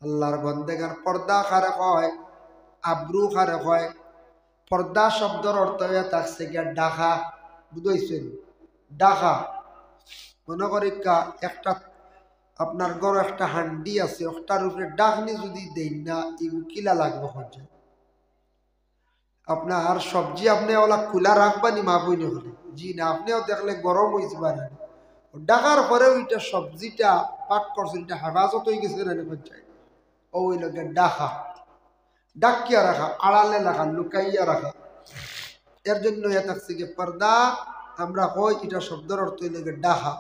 আল্লাহর বন্দেগান পর্দা খারে কয়, আব্রু খারে কয়। পর্দা শব্দের অর্থ হয়ে থাকছে গিয়া ডাকা, বুঝাইছেন? ডাকা মনে করি একটা আপনার ঘর একটা হান্ডি আছে, ওটার উপরে ডাকনি যদি দেন না এগুলো কিলা লাগবে হচ্ছে। আপনার সবজি আপনি ওলা খোলা রাখবানি মা বই হলে, জি না, আপনিও দেখলে গরম হয়েছে পারেন। ডাকার পরেও এটা সবজিটা পাক করছে, এটা হেফাজত হয়ে গেছে না পঞ্চায়েত। ওই লোকে ডাকা, ডাকিয়া রাখা, আড়ালে রাখা, লুকাইয়া রাখা। এর জন্য এ থাকছে কি পর্দা আমরা কই, এটা শব্দের অর্থ হইলে ডাহা,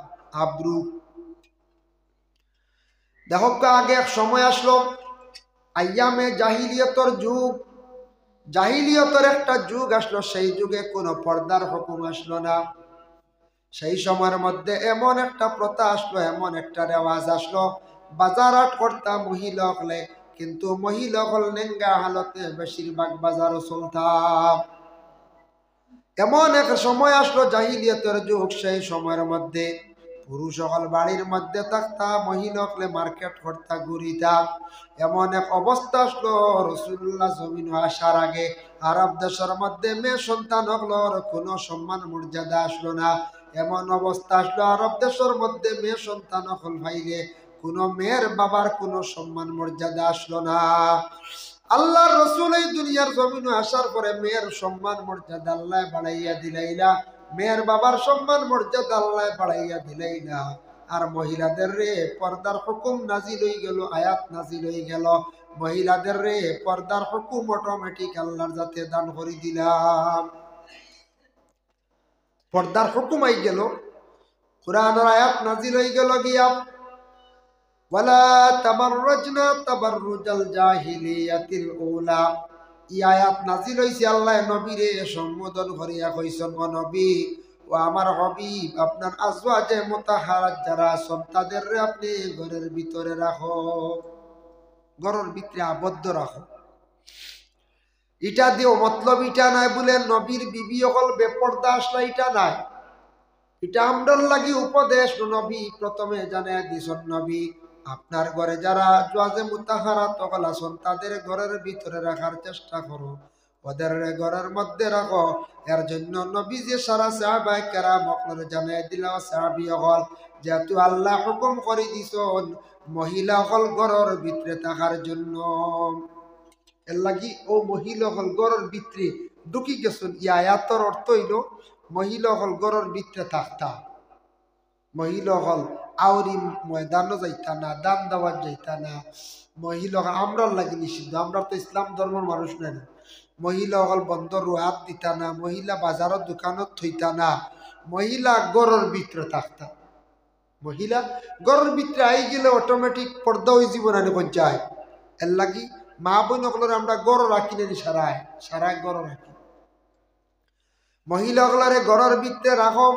আব্রু। দেখো আগে এক সময় আসলো, আইয়ামে জাহিলিয়তর যুগ, জাহিলিয়তের একটা যুগ আসলো। সেই যুগে কোনো পর্দার হুকুম আসলো না। সেই সময়ের মধ্যে এমন একটা প্রথা আসলো, এমন একটা রেওয়াজ আসলো, বাজার হাট করতাম মহিলা হলে, কিন্তু মহিলা হল নেঙ্গা হালতে বেশিরভাগ বাজার চলতাম। এমন এক সময় আসলো জাহিলিয়তের যুগ, সেই সময়ের মধ্যে পুরুষ সকল বাড়ির মধ্যে থাকতা, মহিলা হলে মার্কেট করতা ঘুরিতা। এমন এক অবস্থা আসলো রাসূলুল্লাহ জমিন আসার আগে আরব দেশের মধ্যে মেয়ে সন্তান হকলোর কোনো সম্মান মর্যাদা আসলো না। এমন অবস্থা আসলো আরব দেশের মধ্যে মেয়ে সন্তান হল ভাইলে কোনো মেয়ের বাবার কোনো সম্মান মর্যাদা আসলো না। আল্লাহর রাসূল এই দুনিয়ার জমিনে আসার পরে মেয়ের সম্মান মর্যাদা আল্লাহ বাড়াইয়া দিলাইলা, মেয়ের বাবার সম্মান মর্যাদা আল্লাহ বাড়াইয়া দিলাইলা। আর মহিলাদের রে পর্দার হুকুম নাজিল হয়ে গেল, আয়াত নাজিল হয়ে গেল। মহিলাদের রে পর্দার হুকুম অটোমেটিক আল্লাহর যাতে দান করে দিলাম, পর্দার হুকুম আই গেল, কোরআনের আয়াত নাজিল হয়ে গেল গিয়া ওয়ালা তাবাররাজনা তাবাররুজাল জাহিলিয়াতিল উলা। ই আয়াত নাজিল হইছে আল্লাহ নবীরে সম্বোধন করিয়া কইছেন, ও নবী ও আমার হাবিব, আপনার আজওয়াজে মুতাহহারাত যারা আছেন তাদের আপনি ঘরের ভিতরে রাখো, ঘরের ভিতরে আবদ্ধ রাখো। এটা দিও মতলব এটা নাই বলে নবীর বিবি সকল বেপর্দা আসলে এটা নাই, এটা আমরার লাগি উপদেশ। নবী প্রথমে জানায় দিছেন, নবী আপনার ঘরে যারা আজওয়াজে মুতাহহারাত সকল আছেন তাদের ঘরের ভিতরে রাখার চেষ্টা করো, ওদের ঘরের মধ্যে রাখো। এর জন্য নবী যে সারা সাহাবায়ে কেরাম সকল জানায় দিল, সাহাবী সকল যেহেতু আল্লাহ হুকুম করে দিছেন মহিলা সকল ঘরের ভিতরে থাকার জন্য, এর লাগি ও মহিলা সকল ঘরের ভিতরে ঢুকি গেছেন। ই আয়াতের অর্থ হইল মহিলা সকল ঘরের ভিতরে থাকতা, মহিলা হল আউরি ময়দানও যাইতা না, দান দেওয়ার যাইতা না। মহিলা আমরার লাগে নিষিদ্ধ, আমরা তো ইসলাম ধর্মের মানুষ নাই। মহিলা হল বন্ধর হাত দিতা না, মহিলা বাজারের দোকানত থইতা না, মহিলা গড়ের ভিতরে থাকতা। মহিলা গড়ের ভিতরে আই গেলে অটোমেটিক পর্দা হয়ে জীবন আনি পঞ্চায়েত। এর লাগি মা বোন সকলের আমরা গড় রাখি নানি, সারায় সারায় গড় রাখি। মহিলা সকলারে গড়ের ভিতরে রাখো,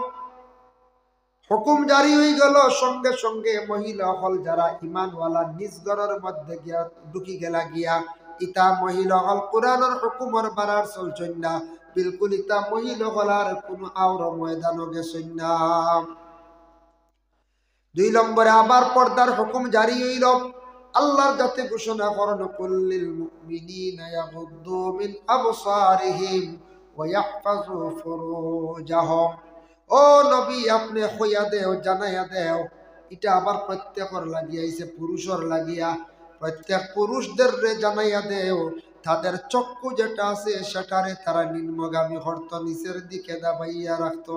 হুকুম জারি হয়ে গেল। সঙ্গে সঙ্গে মহিলা হল যারা ইমানওয়ালা নিজ ঘরের মধ্যে গিয়া ঢুকি গেলা গিয়া, ইতা মহিলা হল কোরআনের হুকুমের বাড়ার চলছেন না, বিলকুল ইতা মহিলা হলার কোনো আওর ময়দান গেছেন না। 2 নম্বরে আবার পর্দার হুকুম জারি হইল। আল্লাহর যাতে ঘোষণা করেন, কুল্লিল মুমিনিনা ইয়াগুদ্দু মিন আবসারিহিম ওয়া ইয়াহফাযু ফুরুজাহুম। ও নবী আপনি হইয়া দেও, জানাইয়া দেও, এটা আবার প্রত্যেকের লাগিয়া আইছে, পুরুষের লাগিয়া। প্রত্যেক পুরুষদের রে জানাইয়া দেও তাদের চক্ষু যেটা আছে সেটারে তারা নিম্নগামী হর্ত, নিচের দিকে দাবাইয়া রাখত।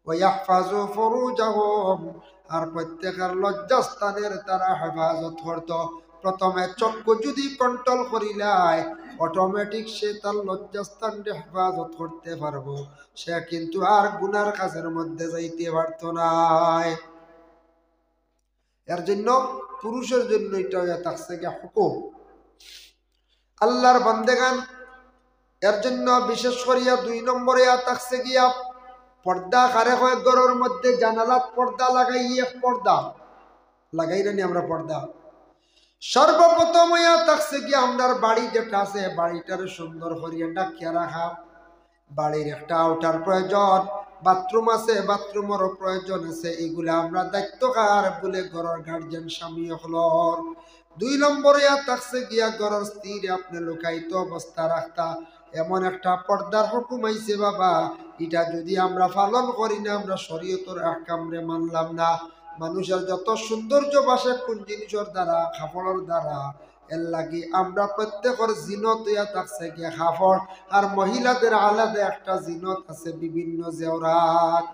ওয়াহফাজু ফুরুজাহুম, আর প্রত্যেকের লজ্জাস্থানের তারা হেফাজত করত। প্রথমে চক্ষু যদি কন্ট্রোল করিলাই অটোমেটিক সে তার লজ্জাস্থান হেফাজত করতে পারবো, সে কিন্তু আর গুনার কাজের মধ্যে যাইতে পারত না। এর জন্য পুরুষের জন্য এটা থাকছে গিয়া হুকুম। আল্লাহর বান্দেগান এর জন্য বিশেষ করিয়া 2 নম্বরে থাকছে গিয়া পর্দা কারে হয়, ঘরের মধ্যে জানালাত পর্দা লাগাইয়ে পর্দা লাগাই রানি আমরা পর্দা। সর্বপ্রথম ইয়া থাকছে কি আমরার বাড়ি যেটা আছে বাড়িটার সুন্দর করিয়া ডাকিয়া রাখা। বাড়ির একটা আউটার প্রয়োজন, বাথরুম আছে, বাথরুমেরও প্রয়োজন আছে, এগুলা আমরা দায়িত্বকার বলে ঘরের গার্জেন স্বামী হলর। 2 নম্বরে থাকছে গিয়া ঘরের স্ত্রীর আপনি লুকায়িত অবস্থা রাখতা। এমন একটা পর্দার হুকুম আইছে বাবা, এটা যদি আমরা পালন করি না, আমরা শরীয়তের আহকামরে মানলাম না। মানুষের যত সৌন্দর্য বাসে কোন জিনিসের দ্বারা, কাপড়ের দ্বারা। এর লাগি আমরা প্রত্যেকের জিনত হইয়া থাকছে গিয়া কাপড়। আর মহিলাদের আলাদা একটা জিনত আছে, বিভিন্ন জেওরাত।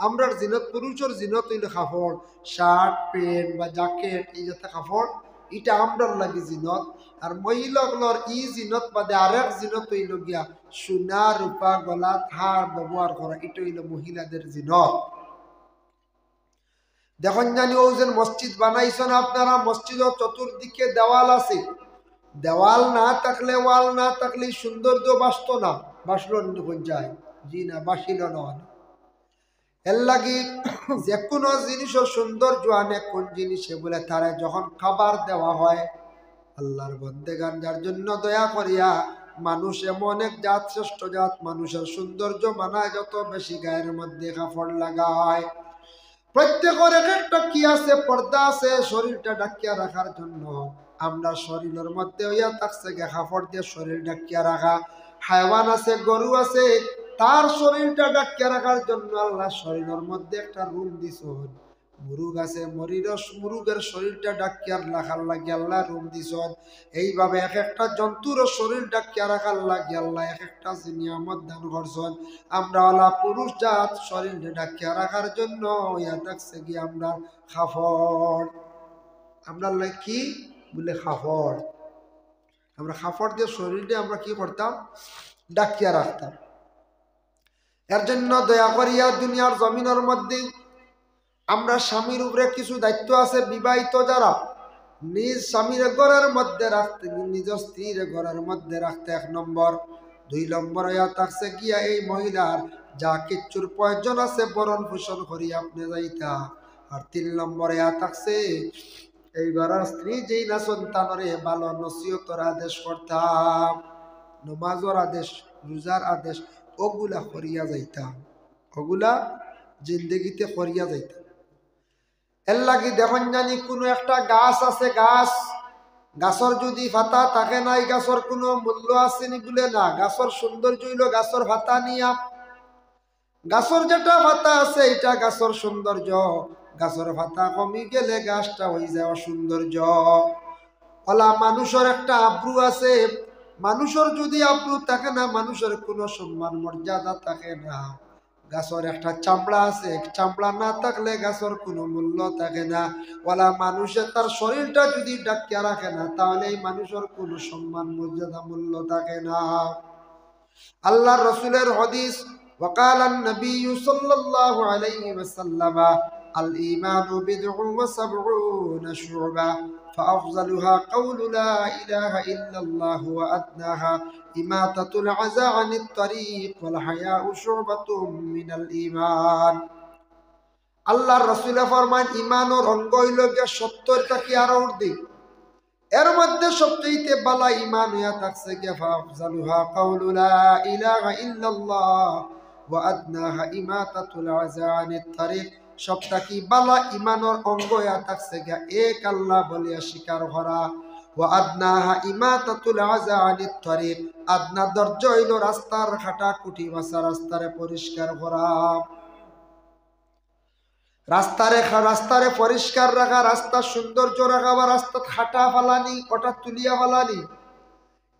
আমরার জিনত, পুরুষের জিনত হইল কাপড়, শার্ট প্যান্ট বা জ্যাকেট, এই যাতে কাপড়, এটা আমরার লাগি জিনত। আর মহিলাগুলোর ই জিনত বাদে আরেক জিনত হইল গিয়া সোনা রূপা গলাত হার ব্যবহার করা, এটা হইল মহিলাদের জিনত। দেখুন জানি ও যে মসজিদ বানাইছেন আপনারা, মসজিদের চতুর্দিকে দেওয়াল আছে। দেওয়াল না থাকলে, ওয়াল না থাকলে সৌন্দর্য বাসত না। বাসল যায়? জি না, বাসিল না। এর লাগি যে কোনো জিনিসের সৌন্দর্য আনে কোন জিনিসে বলে তারা যখন খাবার দেওয়া হয়। আল্লাহর বন্দেগান যার জন্য দয়া করিয়া মানুষ এমন এক জাত, শ্রেষ্ঠ জাত, মানুষের সৌন্দর্য মানায় যত বেশি গায়ের মধ্যে কাপড় লাগায়। প্রত্যেকের এক একটা কি আছে, পর্দা আছে শরীরটা ঢাকিয়া রাখার জন্য। আমরা শরীরের মধ্যে হইয়া থাকছে গে কাপড় দিয়ে শরীর ঢাকিয়া রাখা। হায়ওয়ান আছে, গরু আছে, তার শরীরটা ঢাকিয়া রাখার জন্য আল্লাহ শরীরের মধ্যে একটা রুম দিছেন। মুরুগ আছে, মুরুগের শরীরটা ঢাকিয়া রাখার লাগে আল্লাহ রুম দিছেন। এইভাবে এক একটা জন্তুর শরীর ঢাকিয়া রাখার লাগে আল্লাহ এক একটা নিয়ামত দান করছেন। আমরা আল্লাহ পুরুষ জাত শরীর ঢাকিয়া রাখার জন্য ইয়া থাকছে কি আমরা কাপড়। আমরা কি বলে কাপড়, আমরা কাপড় দিয়ে শরীরটা আমরা কি করতাম, ঢাকিয়া রাখতাম। এর জন্য দয়া করিয়া দুনিয়ার জমিনের মধ্যে আমরা স্বামীর উপরে কিছু দায়িত্ব আছে। বিবাহিত যারা নিজ স্বামীর ঘরের মধ্যে রাখতে, নিজ স্ত্রীর ঘরের মধ্যে রাখতে 1 নম্বর। 2 নম্বর হইয়া থাকছে গিয়া এই মহিলার যা কিচ্ছুর প্রয়োজন আছে বরণ পোষণ করি আপনি যাইতা। আর 3 নম্বর হইয়া থাকছে এই ঘরের স্ত্রী যেই না সন্তানরে ভালো নসিহতর আদেশ করতাম, নমাজর আদেশ, রোজার আদেশ, ওগুলা করিয়া যাইতাম, ওগুলা জিন্দগিতে করিয়া যাইতাম। এর লাগি দেখুন জানি কোনো একটা গাছ আছে, গাছর যদি পাতা থাকে না, এই গাছর কোনো মূল্য আসেনি বলে না। গাছর সৌন্দর্য হইল গাছর পাতা নিয়া। গাছর যেটা পাতা আছে এটা গাছর সৌন্দর্য। গাছর পাতা কমি গেলে গাছটা হয়ে যায় অসৌন্দর্য। ওলা মানুষের একটা আব্রু আছে, মানুষের যদি আব্রু থাকে না, মানুষের কোনো সম্মান মর্যাদা থাকে না। গাছর একটা চামড়া আছে, চামড়া না থাকলে গাছর কোনো মূল্য থাকে না। ওলা মানুষের তার শরীরটা যদি ঢাকিয়া রাখে না, তাহলে এই মানুষের কোনো সম্মান মর্যাদা মূল্য থাকে না। আল্লাহ রসুলের হাদিস, وقال النبي صلى الله عليه وسلم الإيمان بضع وسبعون شعبة فأفضلها قول لا إله إلا الله وأدناها إماتة العزى عن الطريق والحياء شعبة من الإيمان। আল্লাহর রাসূল ফরমান ঈমানের অঙ্গ হইল 70টা কি আর ঊর্ধ্বে। এর মধ্যে সবচেয়ে বালা ঈমান হইয়া থাকছে কি ফাফজালুহা কাউলু লা ইলাহা ইল্লাল্লাহ ওয়া আদনাহা ইমাতাতুল আযা আনিত তারিক। সবটা কি বালা ঈমানের অঙ্গ হইয়া থাকছে কি এক আল্লাহ বলিয়া স্বীকার করা। ওয়া আদনাহা ইমাতাতুল আযা আনিত তারিক, আদনা দরজা হইল রাস্তার কাটা কুটি বাসা, রাস্তারে পরিষ্কার করা। রাস্তারে পরিষ্কার রাখা, রাস্তার সৌন্দর্য রাখা, বা রাস্তা খাটা ফালানি, ওটা তুলিয়া ফালানি,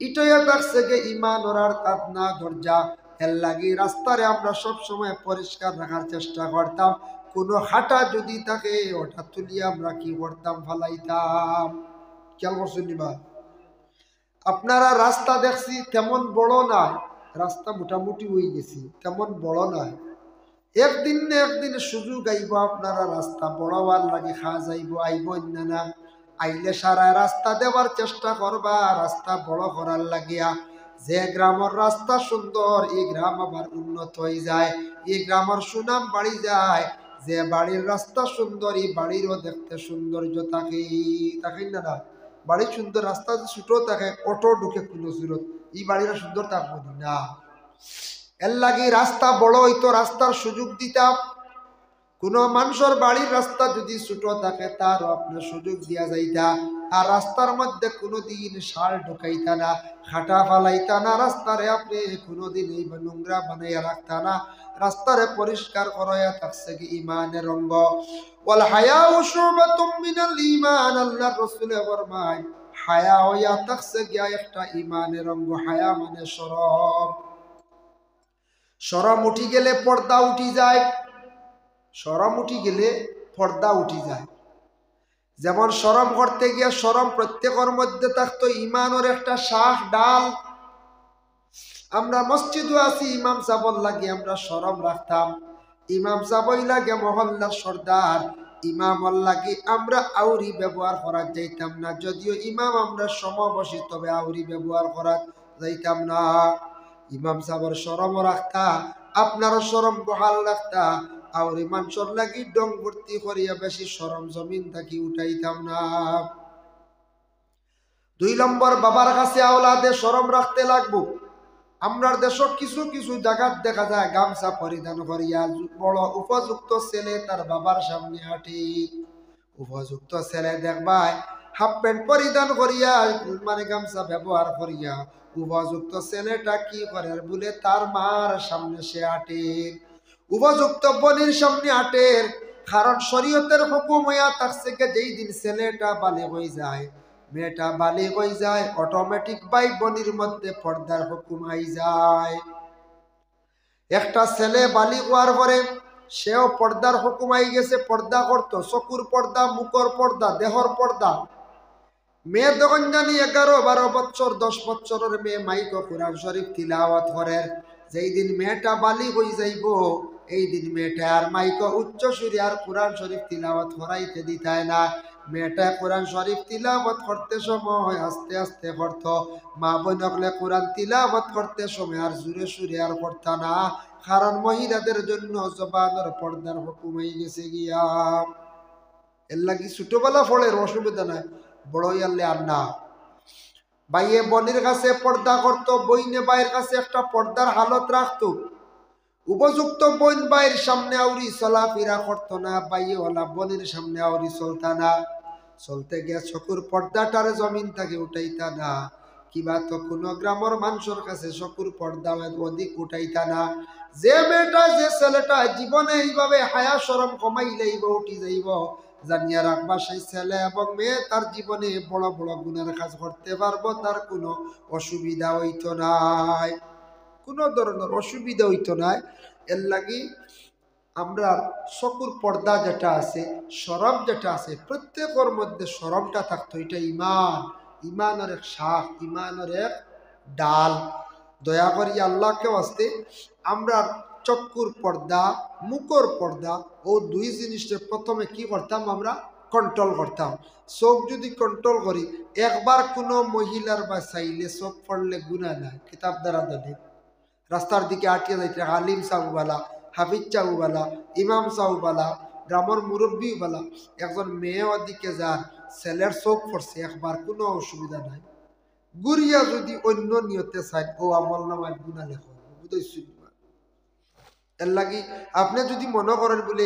এটাই থাকছে গে ইমান ওরার আদনা দরজা। এর লাগি রাস্তারে আমরা সব সময় পরিষ্কার রাখার চেষ্টা করতাম। কোনো হাঁটা যদি থাকে ওটা তুলিয়া আমরা কি করতাম, ফালাইতাম। খেয়াল করছেন নিবা? আপনারা রাস্তা দেখছি তেমন বড় না, রাস্তা মোটামুটি হয়ে গেছি, তেমন বড় নয়। একদিন না একদিন সুযোগ আইব, আপনারা রাস্তা বড় হওয়ার লাগে খাওয়া যাইব, আইব না আইলে সারা রাস্তা দেওয়ার চেষ্টা করবা, রাস্তা বড় করার লাগিয়া। যে গ্রামের রাস্তা সুন্দর, এই গ্রাম আবার উন্নত হয়ে যায়, এই গ্রামের সুনাম বাড়ি যায়। যে বাড়ির রাস্তা সুন্দর, এই বাড়িরও দেখতে সৌন্দর্য থাকে, থাকে না? বাড়ি সুন্দর, রাস্তা ছোট থাকে, অটো ঢুকে কোনো সুরত, এই বাড়িটা সুন্দর থাকবো না। এর লাগি রাস্তা বড় হইতো রাস্তার সুযোগ দিতাম। কোনো মানুষের বাড়ির রাস্তা যদি ছোট থাকে তারও আপনার সুযোগ দিয়া যাইতা। আর রাস্তার মধ্যে কোনোদিন সার ঢুকাইতা না, খাটা ফালাইতা না, রাস্তারে আপনি কোনোদিন এই নোংরা বানাইয়া রাখতা না, রাস্তারে পরিষ্কার করাইয়া থাকছে কি ইমানের অঙ্গ। ওয়াল হায়াউ শুবাতুম মিনাল ঈমান, আল্লাহর রাসূলে ফরমায় হায়া হইয়া থাকছে গিয়া একটা ইমানের অঙ্গ। হায়া মানে শরম। শরম উঠি গেলে পর্দা উঠি যায়, শরম উঠি গেলে পর্দা উঠি যায়। যেমন শরম করতে গিয়ে শরম প্রত্যেকের মধ্যে থাকতো, ইমানের একটা শাখ ডাল। আমরা মসজিদও আছি, ইমাম সাহেব লাগে আমরা শরম রাখতাম, ইমাম সাহেবই লাগে মহল্লার সর্দার, ইমাম লাগে আমরা আউরি ব্যবহার করা যাইতাম না। যদিও ইমাম আমরা সমবসী, তবে আউরি ব্যবহার করা যাইতাম না। ইমাম সাহেবের শরম রাখতা, আপনারও শরম বহাল রাখতা। আউরি মানুষের লাগি ডং ভর্তি করিয়া বেশি শরম জমিন থাকি উঠাইতাম না। 2 নম্বর, বাবার কাছে আওলাদে শরম রাখতে লাগবো। আমরার দেশ কিছু কিছু জায়গাত দেখা যায় গামছা পরিধান করিয়া বড় উপযুক্ত ছেলে তার বাবার সামনে হাঁটি। উপযুক্ত ছেলে দেখবাই হাফ প্যান্ট পরিধান করিয়া মানে গামছা ব্যবহার করিয়া উপযুক্ত ছেলেটা কি করে বলে তার মার সামনে সে হাঁটে। উপযুক্ত বনির সামনে হাঁটে, কারণ শরীয়তের হুকুম হইয়া থাকছে যেই দিন ছেলেটা বালিগ হয়ে যায়, মেয়েটা বালিগ হয়ে যায়, অটোমেটিক ভাই বোনের মধ্যে পর্দার হুকুম আই যায়। একটা ছেলে বালিগ হওয়ার পরে সেও পর্দার হুকুম আই গেছে, পর্দা করতো, চকুর পর্দা, মুখর পর্দা, দেহর পর্দা। মেয়ে তখন জানি 11-12 বছর 10 বছরের মেয়ে মাইক কুরআন শরীফ তিলাওয়াত করে। যেই দিন মেয়েটা বালিগ হয়ে যাইব, এই দিন মেয়েটা আর মাইক উচ্চ সুরে আর কোরআন শরীফ তিলাওয়াত করাইতে দিতায় না। মেয়েটা কোরআন শরীফ তিলাওয়াত করতে সময় আস্তে আস্তে করতো, মা বোন হলে কোরআন তিলাওয়াত করতে সময় আর জুড়ে সুরে আর করতা না, কারণ মহিলাদের জন্য জবানের পর্দার হুকুম হয়ে গেছে গিয়া। এর লাগি ছোটবেলা ফলের অসুবিধা নাই, বড় হইয়ালে আর না। ভাইয়ে বোনের কাছে পর্দা করতো, বইনে ভাইয়ের কাছে একটা পর্দার হালত রাখতো। উপযুক্ত বোন ভাইয়ের সামনে আউরি চলাফেরা করতো না, বাইয়ে ওলা বোনের সামনে আউরি চলতা না। চলতে গিয়ে চকুর পর্দাটারে জমিন থেকে উঠাইতা না, কিবা তো কোনো গ্রামের মানুষের কাছে চকুর পর্দা অধিক উঠাইতা না। যে মেয়েটা যে ছেলেটা জীবনে এইভাবে হায়া শরম কমাই লাইব, উঠি যাইব, জানিয়া রাখবা সেই ছেলে এবং মেয়ে তার জীবনে বড় বড় গুণের কাজ করতে পারবো, তার কোনো অসুবিধা হইতো নাই, কোনো ধরনের অসুবিধা হইতো নাই। এর লাগি আমরা চকুর পর্দা যেটা আছে, শরম যেটা আছে, প্রত্যেকের মধ্যে শরমটা থাকতো। এটা ইমান, ইমানের এক শাখ, ইমানের এক ডাল। দয়া করি আল্লাহকে আসতে আমরা চক্ষুর পর্দা, মুখর পর্দা ও 2 জিনিসটা প্রথমে কি করতাম, আমরা কন্ট্রোল করতাম। চোখ যদি কন্ট্রোল করি, একবার কোনো মহিলার বা চাইলে চোখ পড়লে গুনাহ নাই, কিতাব দ্বারা ধরে রাস্তার দিকে আটিয়ে যাইতে আলিম সাহুবালা, হাফিজ চাহুবালা, ইমাম সাহুবালা, গ্রামের মুরব্বীবালা, একজন মেয়ে ওদিকে যান, ছেলের চোখ পড়ছে একবার, কোনো অসুবিধা নাই। গুরিয়া যদি অন্য নিয়তে চাই, ও আমল নামায় গুণা লেখা বুঝাইছি। এর লাগি আপনি যদি মনে করেন বলে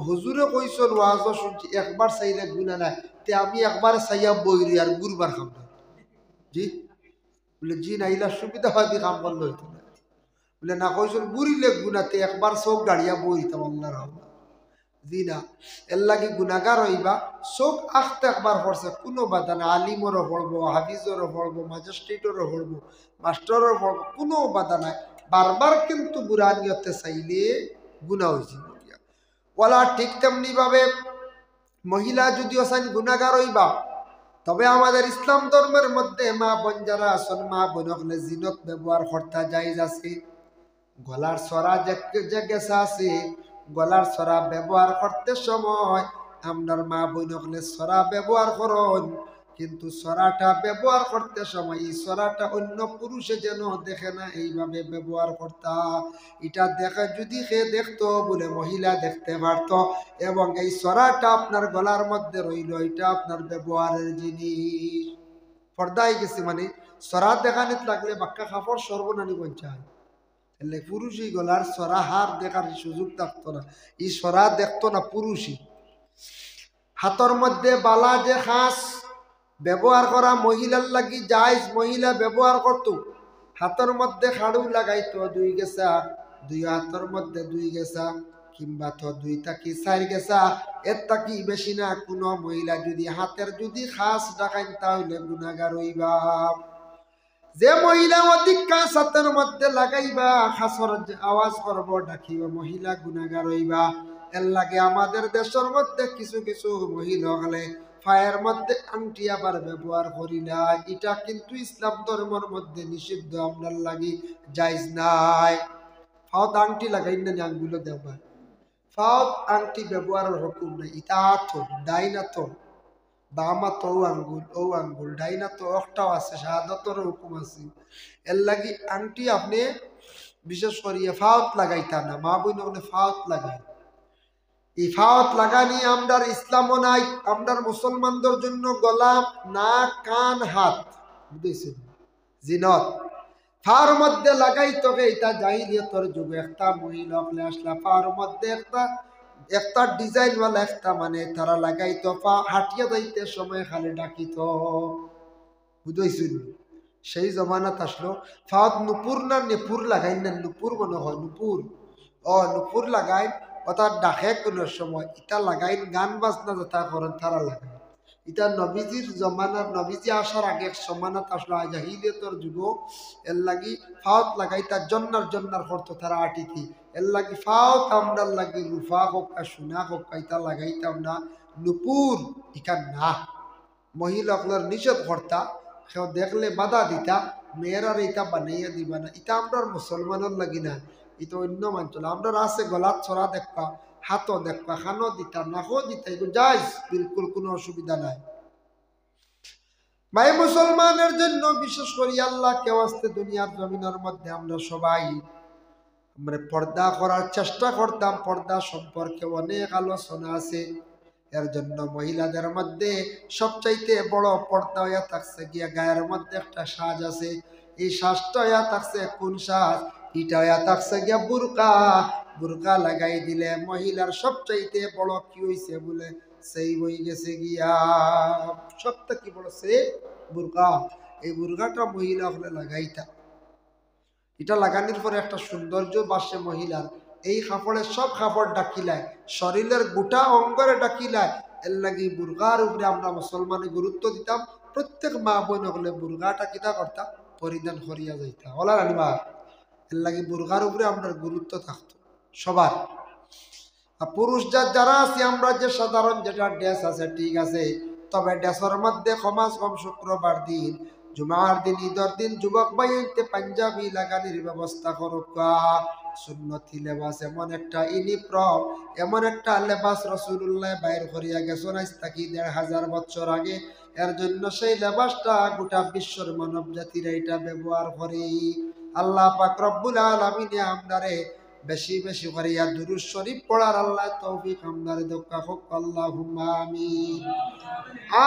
হুজুরে কইসন ওয়াজ শুনছি একবার চাইলে গুণা নাই, তে আমি একবার চাইয়া বইরি আর গুরবার খাম না, জি বলে জি নাইলা সুবিধা হয় কাম করলে হইতো না। বলে না কইসন গুরিলে গুনাতে একবার চোখ গাড়িয়া বইতাম আল্লাহর রহমত, জি না। এর লাগি গুনাগার হইবা, চোখ আখতে একবার পড়ছে কোনো বাধা না, আলিমরও পড়বো, হাফিজরও পড়বো, ম্যাজিস্ট্রেটরও পড়বো, মাস্টারও পড়বো, কোনো বাধা নাই। বারবার কিন্তু বুড়া নিয়তে চাইলে গুণা হয়েছে ওলা। ঠিক তেমনি ভাবে মহিলা যদিও চাইন গুনাগার হইবা, তবে আমাদের ইসলাম ধর্মের মধ্যে মা বোন যারা আসন, মা বোন হলে জিনত ব্যবহার করতে জায়েজ আছে। গলার সরা যে গেছা আছে, গলার সরা ব্যবহার করতে সময় আপনার মা বোন হলে সরা ব্যবহার করুন, কিন্তু সরাটা ব্যবহার করতে সময় এই সরাটা অন্য পুরুষে যেন দেখে না, এইভাবে ব্যবহার করতা। এটা দেখে যদি সে দেখতো বলে মহিলা দেখতে পারত, এবং এই সরাটা আপনার গলার মধ্যে রইল, এটা আপনার ব্যবহারের জিনিস। পর্দায় গেছে মানে সরা দেখানিত লাগলে বাক্কা কাপড় সর্বনানি বঞ্চায়। এলে পুরুষই গলার সরা হার দেখার সুযোগ থাকতো না, এই সরা দেখতো না পুরুষই। হাতর মধ্যে বালা যে খাস ব্যবহার করা মহিলার লাগি জায়জ, মহিলা ব্যবহার করত। হাতের মধ্যে খাড়ু লাগাইতো 2 গেছা, 2 হাতের মধ্যে 2 গেছা, কিংবা তো 2 থাকি 4 গেছা, এর থাকি বেশি না। কোনো মহিলা যদি হাতের যদি খাস ডাকাইন তাহলে গুনাহগার হইবা। যে মহিলা অধিক কাজ হাতের মধ্যে লাগাইবা, খাসর আওয়াজ করব ডাকিবা, মহিলা গুনাহগার হইবা। এর লাগে আমাদের দেশের মধ্যে কিছু কিছু মহিলা হলে পায়ের মধ্যে আংটি আবার ব্যবহার করি না, এটা কিন্তু ইসলাম ধর্মের মধ্যে নিষিদ্ধ, আপনার লাগি জায়েজ নাই। ফাওত আংটি লাগাই না, আঙ্গুলো দেবা ফাওত আংটি ব্যবহারের হুকুম নাই। এটা তো ডাইনা তো বামা তো আঙ্গুল, ও আঙ্গুল ডাইনা তো একটাও আছে, শাহাদাতর হুকুম আছে। এর লাগি আংটি আপনি বিশেষ করিয়া ফাওত লাগাইতা না, মা বোন ওখানে ফাওত লাগাই। এই ফাওত লাগানি আমরার ইসলামও নাই, আমরার মুসলমানদের জন্য গলা, নাক, কান, হাত বুঝেছেন জিনত ফার মধ্যে লাগাই। তবে এটা জাহিলিয়তের যুগে একটা মহিলা আসলা ফার মধ্যে একটা ডিজাইন ওয়ালা একটা মানে তারা লাগাইতো, পা হাঁটিয়া যাইতে সময় খালি ডাকিত, বুঝেছেন। সেই জমানাত আসলো ফাওত নুপুর না নেপুর লাগাই না, নুপুর মনে হয় নুপুর, নুপুর লাগাই, অর্থাৎ ডাকে কোনো সময় ইটা লাগাই, গান বাজনা যেটা করেন তারা লাগাই। এটা নবীজির জমানার, নবীজি আসার আগে এক জমানাত আসলো জাহিলিয়তের যুগ। এর লাগি ফাওত লাগাই তার জন্নার করতো তারা আটিতি। এর লাগি ফাওত আমরার লাগি রুফা হোক আর সোনা হোক ইটা লাগাইতাম না, নুপুর ইকা না। মহিলাগুলোর নিষেধ কর্তা, কেউ দেখলে বাধা দিতা, মেয়েরার এটা বানাইয়া দিবা না, এটা আমরা মুসলমানের লাগি না, এটা অন্য অঞ্চল। আমরা আছে গলাত ছড়া দেখবা, হাতও দেখবা, খানো দিতা, নাকও দিতা, এগুলো যাইজ, বিলকুল কোনো অসুবিধা নাই। ভাই মুসলমানের জন্য বিশেষ করে আল্লাহ কেউ আসতে দুনিয়ার জমিনের মধ্যে আমরা সবাই আমরা পর্দা করার চেষ্টা করতাম। পর্দা সম্পর্কে অনেক আলোচনা আছে। এর জন্য মহিলাদের মধ্যে সবচাইতে বড় পর্দা হইয়া থাকছে গিয়া গায়ের মধ্যে একটা সাজ আছে। এই সাজটা হইয়া থাকছে কোন সাজ? এটা হইয়া থাকছে গিয়া বুরকা। বুরকা লাগাই দিলে মহিলার সবচাইতে বড় কি হইছে বলে সেই হয়ে গেছে গিয়া সবটা কি বলছে বুরকা। এই বুরকাটা মহিলা হলে লাগাইতা, এটা লাগানোর পরে একটা সৌন্দর্য বাসে মহিলার। এই কাপড়ের সব কাপড় ডাকিলায়, শরীরের গোটা অঙ্গরে ডাকিলায়। এর লাগি বুরগার উপরে আমরা মুসলমানে গুরুত্ব দিতাম। প্রত্যেক মা বোন হলে বুরগাটা কিতা করতাম, পরিধান করিয়া যাইতাম, ওলা রানিবা। এর লাগি বুরগার উপরে আমরা গুরুত্ব থাকতো সবার। আর পুরুষ যারা আছে আমরা যে সাধারণ যেটা ড্রেস আছে ঠিক আছে, তবে ড্রেসের মধ্যে কমাস কম শুক্রবার দিন, জুমার দিন, ঈদের দিন যুবক ভাইতে পাঞ্জাবি লাগানির ব্যবস্থা করুক। সুন্নতি লেবাস এমন একটা ইউনিফর্ম, এমন একটা লেবাস রাসূলুল্লাহ বাইর করিয়া গেছেন আজ থেকে ১৫০০ বছর আগে। এর জন্য সেই লেবাসটা গোটা বিশ্বর মানব জাতিরা এটা ব্যবহার করে। আল্লাহ পাক রব্বুল আলামিন আমদারে বেশি বেশি করিয়া দুরূদ শরীফ পড়ার আল্লাহ তৌফিক আমদারে দক্কা হোক, আল্লাহুম্মা আমিন।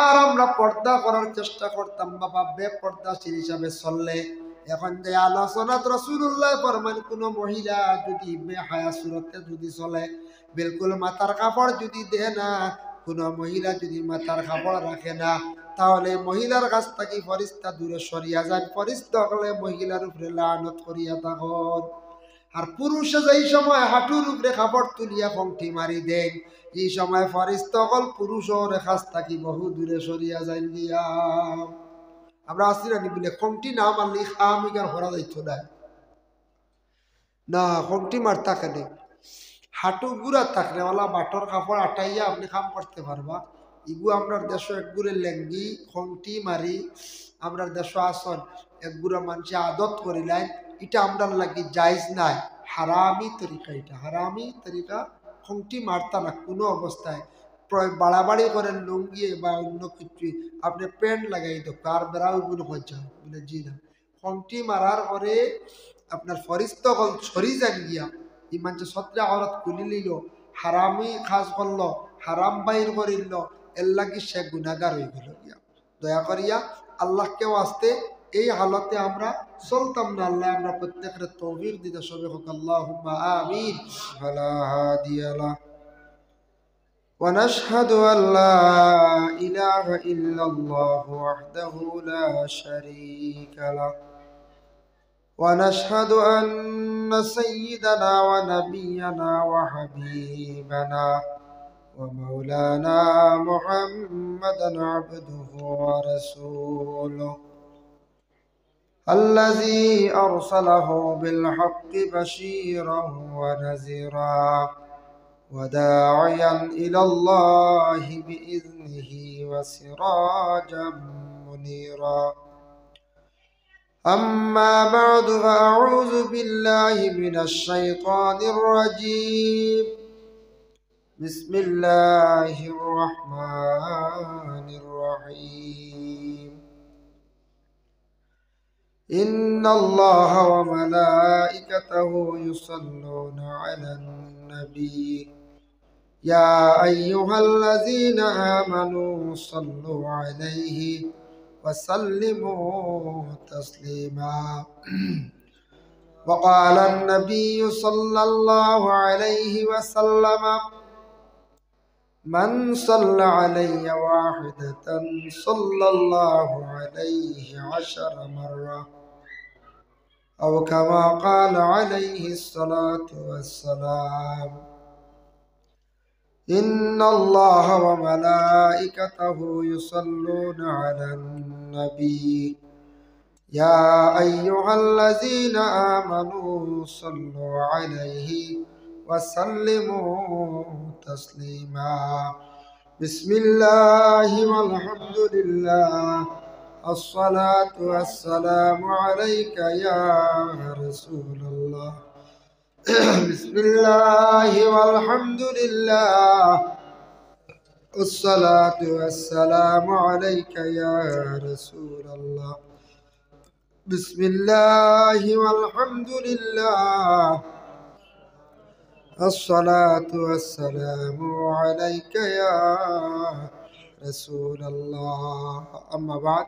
আর আমরা পর্দা করার চেষ্টা করতাম বাবা, বেপর্দাশীল হিসাবে চললে। এখন যে আলোচনাত রাসূলুল্লাহ ফরমান কোন মহিলা যদি বেহায়া সুরতে যদি চলে, বিলকুল মাথার কাপড় যদি দেয় না, কোন মহিলা যদি মাথার কাপড় রাখে না, তাহলে মহিলার কাছ থেকে ফেরেশতা দূরে সরিয়া যায়। ফেরেশতা হলে মহিলার উপরে লানত করিয়া থাকুন। আর পুরুষে যেই সময় হাঁটুর উপরে কাপড় তুলিয়া কংঠি মারি দেন, এই সময় ফেরেশতা হল পুরুষের কাছ থেকে বহু দূরে সরিয়া যায় গিয়া। আমরা আসিরানি বলে কংটি না মারলে খামিগার হরা যাইতো না, কংটি মারতা কেন, হাঁটু গুড়া থাকলে ওলা বাটর কাপড় আটাইয়া আপনি কাম করতে পারবা। ইগু আমরার দেশ একগুড়ে লেঙ্গি কংটি মারি আমরার দেশ আসন একগুড়া মানুষ আদত করিলেন, এটা আমরার লাগি জায়জ নাই, হারামি তরিকা। এটা হারামি তরিকা, কংটি মারতা না কোনো অবস্থায়। বাড়াবাড়ি করেন লুঙ্গিয়ে বা অন্য কিছু আপনি প্যান্ট লাগাই তো কার বেড়াও গুলো হচ্ছে বলে জি না। কংটি মারার পরে আপনার ফরিস্ত হল ছড়ি যান গিয়া এই মানুষ সত্রে আওরাত খুলি নিল, হারামি খাস করল, হারাম বাইর করিল, এর লাগি সে গুনাগার হয়ে গেল গিয়া। দয়া করিয়া আল্লাহকেও আসতে এই হালতে আমরা চলতাম না। আল্লাহ আমরা প্রত্যেকের তৌফিক দিতে সবে হোক আল্লাহুম্মা আমিন। ওয়ালা হাদিয়া লা ونشهد أن لا إله إلا الله وحده لا شريك له ونشهد أن سيدنا ونبينا وحبيبنا ومولانا محمدا عبده ورسوله الذي أرسله بالحق بشيرا ونذيرا وداعيا إلى الله بإذنه وسراجا منيرا أما بعد فأعوذ بالله من الشيطان الرجيم بسم الله الرحمن الرحيم إن الله وملائكته يصلون على النبي يا أيها الذين آمنوا صلوا عليه وسلموا تسليما وقال النبي صلى الله عليه وسلم من صلى علي واحدة صلى الله عليه 10 مرة أو كما قال عليه الصلاة والسلام إن الله وملائكته يصلون على النبي يا أيها الذين آمنوا صلوا عليه وسلموا تسليما بسم الله والحمد لله الصلاة والسلام عليك يا رسول الله بسم الله والحمد لله الصلاة والسلام عليك يا رسول الله بسم الله والحمد لله الصلاة والسلام عليك يا رسول الله أما بعد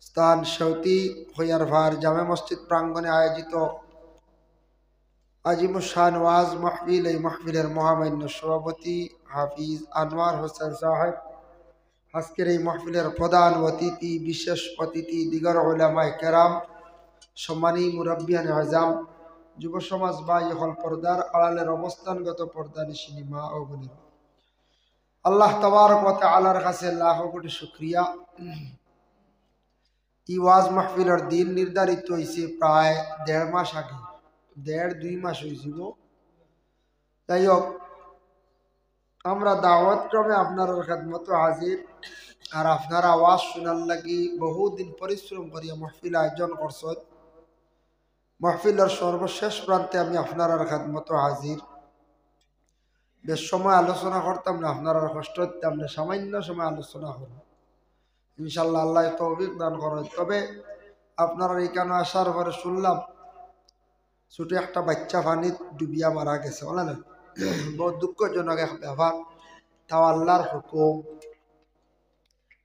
স্থান সৌতি হইয়ারভার জামে মসজিদ প্রাঙ্গণে আয়োজিত আজিমুশান ওয়াজ মাহফিল, এই মাহফিলের মহামান্য সভাপতি হাফিজ আনোয়ার হোসেন সাহেব, আজকের এই মাহফিলের প্রধান অতিথি, বিশেষ অতিথি, দিগর উলামায়ে কেরাম, সম্মানী মুরব্বিয়ান আজম, যুব সমাজ বা ইহল পর্দার আড়ালের অবস্থানগত পর্দানিশিনী মা ও বোনেরা, আল্লাহ তাবারক ওয়া তাআলার কাছে লাখ কোটি শুকরিয়া। এই ওয়াজ মাহফিলের দিন নির্ধারিত হয়েছে প্রায় 1.5 মাস আগে, 1.5-2 মাস হয়েছিল। যাই হোক, আমরা দাওয়াত ক্রমে আপনার খেদমত হাজির, আর আপনার আওয়াজ শোনার লাগি বহুদিন পরিশ্রম করিয়া মাহফিল আয়োজন করছেন। মাহফিলের সর্বশেষ প্রান্তে আমি আপনার খেদমত হাজির। বেশ সময় আলোচনা করতাম না, আপনার কষ্ট হতাম না, সামান্য সময় আলোচনা করব ইনশাল্লাহ, আল্লাহ তৌফিক দান করেন। তবে আপনারা এখানে আসার পরে শুনলাম ছোট একটা বাচ্চা পানিত ডুবিয়া মারা গেছে, বলে না, বহুত দুঃখজনক এক ব্যাপার। তাও আল্লাহর হুকুম,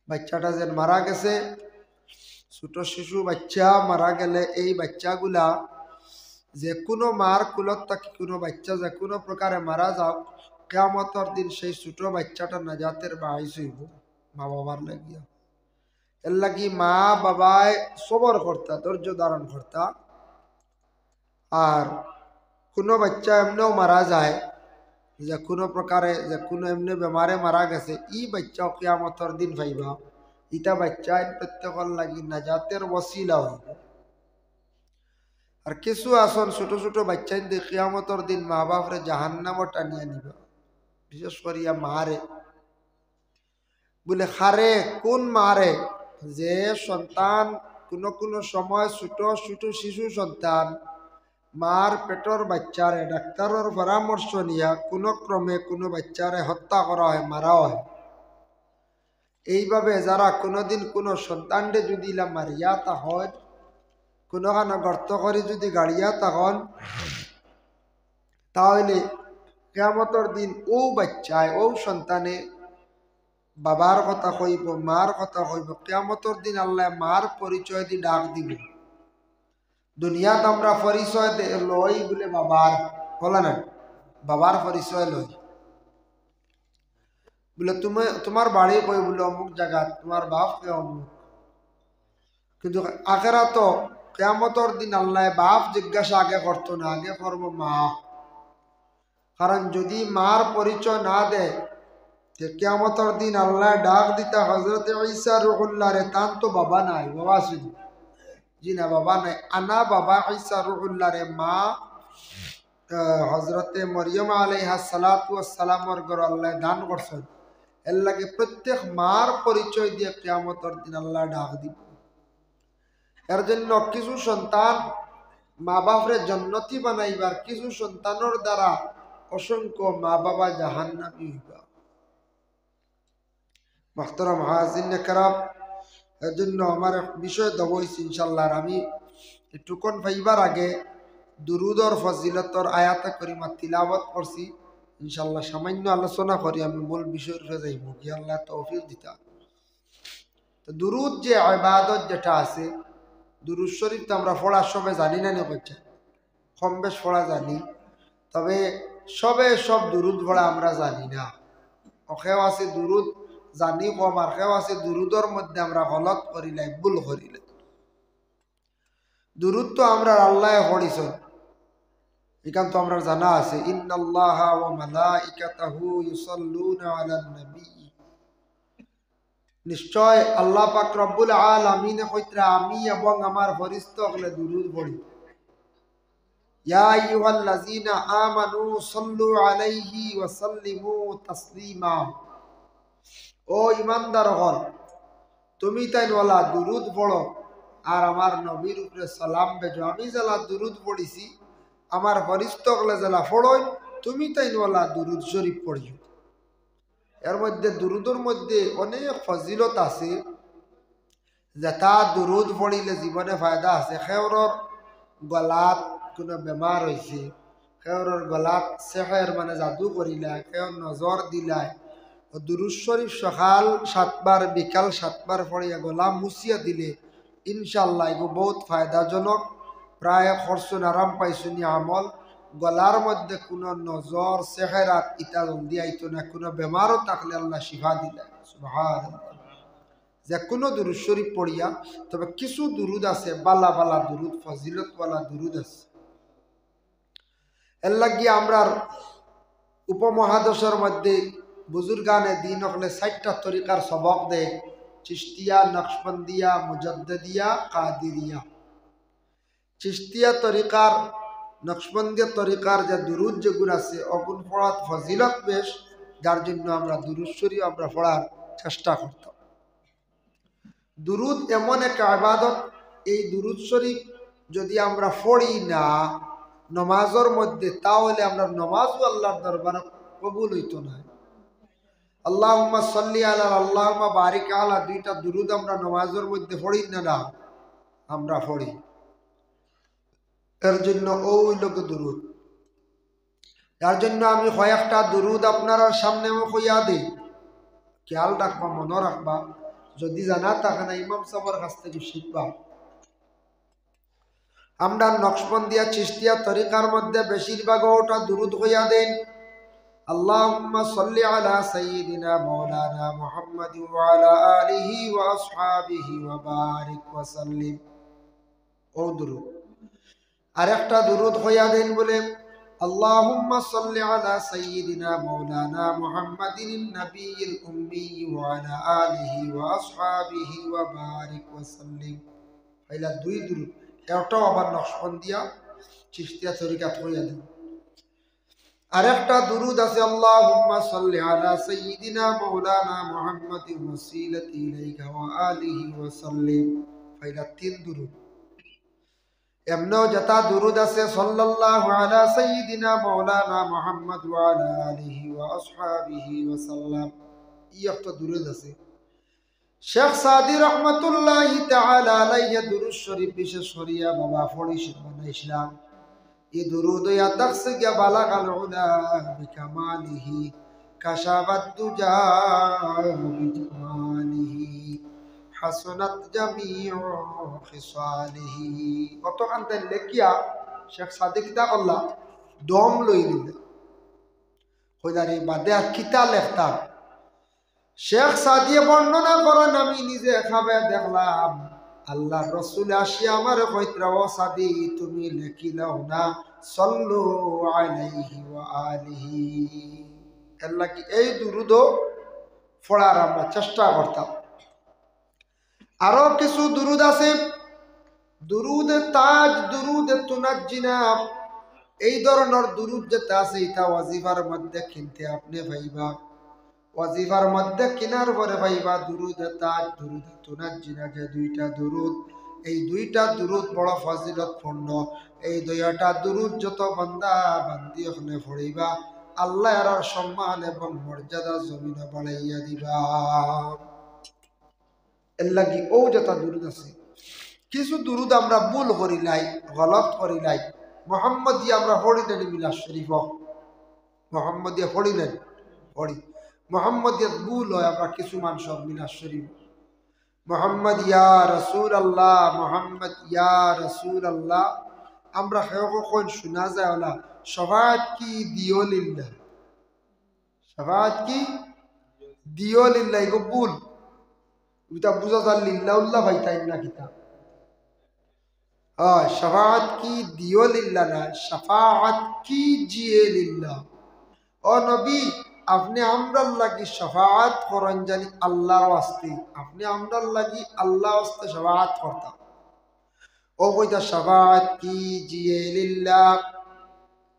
বাচ্চাটা যে মারা গেছে, ছোট শিশু বাচ্চা মারা গেলে এই বাচ্চাগুলা যে কোনো মার কুলত থাকি কোনো বাচ্চা যে কোনো প্রকারে মারা যাও, কিয়ামতের দিন সেই ছোট বাচ্চাটা নাজাতের বাহিস হইব মা বাবার লাগিয়া। এর লাগি মা বাবায় সবর করতা, ধৈর্য ধারণ করতা। আর কোনো বাচ্চা এমনিও মারা যায়, যে কোনো প্রকারে যে কোনো এমনি বেমারে মারা গেছে, ই বাচ্চাও কিয়ামতের দিন পাইবা। ইটা বাচ্চা প্রত্যেকের লাগি নাজাতের ওসিলা হইব। আর কিছু আসন ছোট ছোট বাচ্চা কিয়ামতের দিন মা বাপরে জাহান্নামও টানিয়ে নিবা, বিশেষ করিয়া মারে। বলে খারে কোন মারে, যে সন্তান কোনো সময় ছোট ছোট শিশু সন্তান মার পেটর বাচ্চারে ডাক্তারের পরামর্শ নিয়া কোনো ক্রমে কোনো বাচ্চারে হত্যা করা হয়, মারা হয়। এইভাবে যারা কোনোদিন কোনো সন্তানরে যদি মারিয়া তখন কোনোখানে গর্ত করে যদি গাড়িয়া তখন, তাহলে কিয়ামতের দিন ও বাচ্চায় ও সন্তানে বাবার কথা কইব, মার কথা কইব। কিয়ামতের দিন আল্লাহ মার পরিচয় দি ডাক দিব। দুনিয়াত আমরা পরিচয় লই বলে বাবার, বলে না, বাবার পরিচয় লই বলে তুমি, তোমার বাড়ি কই বলে অমুক জায়গা, তোমার বাপ কে অমুক। কিন্তু আখেরাত কিয়ামতের দিন আল্লাহ বাপ জিজ্ঞাসা আগে করতো না, আগে করব মা। কারণ যদি মার পরিচয় না দেয়, কিয়ামতের দিন আল্লাহ ডাক দিতা হযরত ঈসা রুহুল্লাহ রে, তান তো বাবা নাই, বাবা আছে জি না, বাবা নাই। আনা বাবা ঈসা রুহুল্লাহ রে মা হযরতে মরিয়ম আলাইহিস সালাতু ওয়াস সালামর ঘর আল্লাহ দান করছেন। এর লাগে প্রত্যেক মার পরিচয় দিয়ে কিয়ামতের দিন আল্লাহ ডাক দিব। এর জন্য কিছু সন্তান মা বাপরে জান্নাতি বানাইবার, কিছু সন্তানের দ্বারা অসংখ্য মা বাবা জাহান্নামী হইবা। মুহতারাম হাজিরিন کرام, এর জন্য আমার বিষয় দেব ইনশাআল্লাহ। আমি একটুক্ষণ পাইবার আগে দুরুদর ফজিলতর আয়াতে করিমা তিলাওয়াত করছি। ইনশাআল্লাহ সামান্য আলোচনা করি, আমি মূল বিষয়ের উপরে যাইব, কি আল্লাহ তৌফিক দিতা। তো দুরুদ যে ইবাদত যেটা আছে, দুরুদ শরীফ তো আমরা পড়া সবে জানি না, করছে কম বেশ পড়া জানি, তবে সবে সব দুরুদ পড়া আমরা জানি না। অখেও আছে দুরুদ জানি কম, আর কেউ আছে দুরুদর মধ্যে আমরা গলত করিলাই, ভুল করিলাই। দুরুদ তো আমরা আল্লাহ পড়িছেন, এখান তো আমরা জানা আছে, ইন্নাল্লাহা ওয়া মালাইকাতাহু ইউসাল্লুনা আলান নবী। নিশ্চয় আল্লাহ পাক রব্বুল আলামিন কইতরা আমি এবং আমার ফেরেশতাগণ দুরুদ পড়ি। ইয়া আইয়ুহাল্লাযীনা আমানু সাল্লু আলাইহি ওয়া সাল্লিমু তাসলিমা। ও ইমানদার হল, তুমি তাই ওয়ালা দুরুদ পড়ো আর আমার নবীর উপরে সালাম ভেজো। আমি যারা দুরুদ পড়িছি, আমার ফেরেশতাগণ যারা পড়ই, তুমি তাই ওয়ালা দুরুদ শরীফ পড়িও। এর মধ্যে দুরুদের মধ্যে অনেক ফজিলত আছে, যেটা দুরুদ পড়িলে জীবনে ফায়দা আছে। খেওরর গলাত কোনো বেমার হয়েছে, খেওরর গলাত সেহের মানে জাদু করিলায়, খেওর নজর দিলায়, দুরুদ শরীফ সকাল 7 বার বিকাল 7 বার পড়িয়া গলা মুছিয়া দিলে ইনশাআল্লাহ এগো বহুত ফায়দাজনক। প্রায় খরচুন আরাম পাইছুনি আমল। গলার মধ্যে কোনো নজর সেহেরাত ইটা জলদি আইতো না, কোনো বেমারও থাকলে আল্লাহ শিফা দিলেন। সুবহানাল্লাহ। যে কোনো দুরুদ শরীফ পড়িয়া, তবে কিছু দুরুদ আছে বালা বালা দুরুদ, ফজিলতওয়ালা দুরুদ আছে। এর লাগিয়ে আমরার উপমহাদেশের মধ্যে বুজুর্গানে দিন হলে 4টা তরিকার সবক দেয়, চিশতিয়া, নকশবন্দিয়া, মুজাদ্দিদিয়া, কাদিরিয়া। চিশতিয়া তরিকার, নকশবন্দিয়া তরিকার যে দুরুদ যেগুলো আছে অগুন পড়ার ফজিলত বেশ, যার জন্য আমরা দুরুদ শরীফ আমরা পড়ার চেষ্টা করতাম। দুরুদ এমন এক ইবাদত, এই দুরুদ শরীফ যদি আমরা পড়ি না নমাজের মধ্যে, তাহলে আমরা নমাজও আল্লাহর দরবারে কবুল হইতো না। আল্লাহুম্মা সাল্লি আলা, আল্লাহুম্মা বারিক আলা, 2টা দুরুদ আমরা নমাজের মধ্যে পড়ি না, আমরা পড়ি। এর জন্য ওই লোক দুরুদ, যার জন্য আমি কয়েকটা দুরুদ আপনার সামনে কইয়া দিই, খেয়াল রাখবা, মনে রাখবা। যদি জানা থাকে না, ইমাম সাহেবের কাছ থেকে শিখবা। আমরা নকশবন্দিয়া চিশতিয়া তরিকার মধ্যে বেশিরভাগ ওটা দুরুদ হইয়া দেন, আল্লাহুম্মা সাল্লি আলা সাইয়্যিদিনা মাওলানা মুহাম্মাদ ওয়া আলা আলিহি ওয়া আসহাবিহি ওয়া বারিক ওয়া সাল্লিম। ও দুরুদ। আরেকটা দুরুদ হইয়া দেন বলে, আল্লাহুম্মা সাল্লি আলা সাইয়্যিদিনা মাওলানা মুহাম্মাদিন নবিয়্যিল উম্মি ওয়া আলা আলিহি ওয়া আসহাবিহি ওয়া বারিক ওয়া সাল্লিম। এলা 2 দুরুদ। এটাও আবার নকশবন্দিয়া চিশতিয়া তরিকাত হইয়া দেন। আরেকটা দুরুদ আছে, আল্লাহুম্মা সাল্লি আলা সাইয়্যিদিনা মাওলানা মুহাম্মাদিন ওয়াসিলাতি ইলাইকা ওয়া আলিহি ওয়া সাল্লিম। এলা 3 দুরুদ। এমনও যেটা দুরুদ আছে, সাল্লাল্লাহু আলা সাইয়্যিদিনা মাওলানা মুহাম্মাদ ওয়া আলা আলিহি ওয়া আসহাবিহি ওয়া সাল্লাম। এই একটা দুরুদ আছে। শেখ সাদি রহমাতুল্লাহি তাআলা আলাইহি দুরুদ শরীফ বিশেষ করিয়া বাবা ফরিশি বানাইছিলাম। এই দুরুদ ইয়া তাকসিয়া বালাগাল উলা বিকামালিহি, কাশাফাত দুজা বিজামালিহি হাসনাত জামিউ খিসালিহি। কতখান তাই লেখিয়া শেখ সাদিক দা করলা দম লই নিলে কইলারে বাদে আর কিতা লেখতাম। শেখ সাদিয়ে বর্ণনা করেন, আমি নিজে খাবে দেখলাম আল্লাহ রসুল আসিয়া আমার কইতরা, ও সাদি তুমি লেখিলাও না সাল্লু আলাইহি ওয়া আলিহি। এর লাগি এই দুরুদ পড়ার আমরা চেষ্টা করতাম। আরো কিছু দুরুদ আছে, দুরুদ তাজ, দুরুদ তুনাজ্জিনা, এই ধরনের দুরুদ যেটা আছে এটা ওয়াজিফার মধ্যে কিনতে আপনি ভাইবা, ওয়াজিফার মধ্যে কিনার পরে ভাইবা দুরুদ তাজ, দুরুদ তুনাজ্জিনা, যে দুইটা দুরুদ, এই দুইটা দুরুদ বড় ফজিলতপূর্ণ। এই দুইটা দুরুদ যত বান্দা বান্দি ওখানে পড়িবা আল্লাহ এর সম্মান এবং মর্যাদা জমিনে বাড়াইয়া দিবা। এর লাগি ও যত দুরুদ আছে, কিছু দুরুদ আমরা ভুল করিলাই, গলত করিলাই। মোহাম্মদিয়া আমরা পড়িলেন মিলাদ শরীফ, মোহাম্মদিয়া পড়িলেন পড়ি, মোহাম্মদিয়া ভুল হয় আমরা কিছু মানুষ মিলাদ শরীফ মোহাম্মদ ইয়া রসুল আল্লাহ, মোহাম্মদ ইয়া রসুল আল্লাহ, আমরা কোন শোনা যায় ওলা সবাত কি দিও লিল্লাহ, সবাত কি দিও লিল্লাহ, এগো ভুল। এটা বুঝা যায় লিল্লাহ উল্লাহ ভাইতাই না কিতাব, শফাআত কি দিও লিল্লাহ না, শফাআত কি জিয়ে লিল্লাহ। ও নবী আপনি আমরার লাগি শফাআত করেন জানি আল্লাহর ওয়াস্তে, আপনি আমরার লাগি আল্লাহ ওয়াস্তে শফাআত করতাম। ও কইতা শফাআত কি জিয়ে লিল্লাহ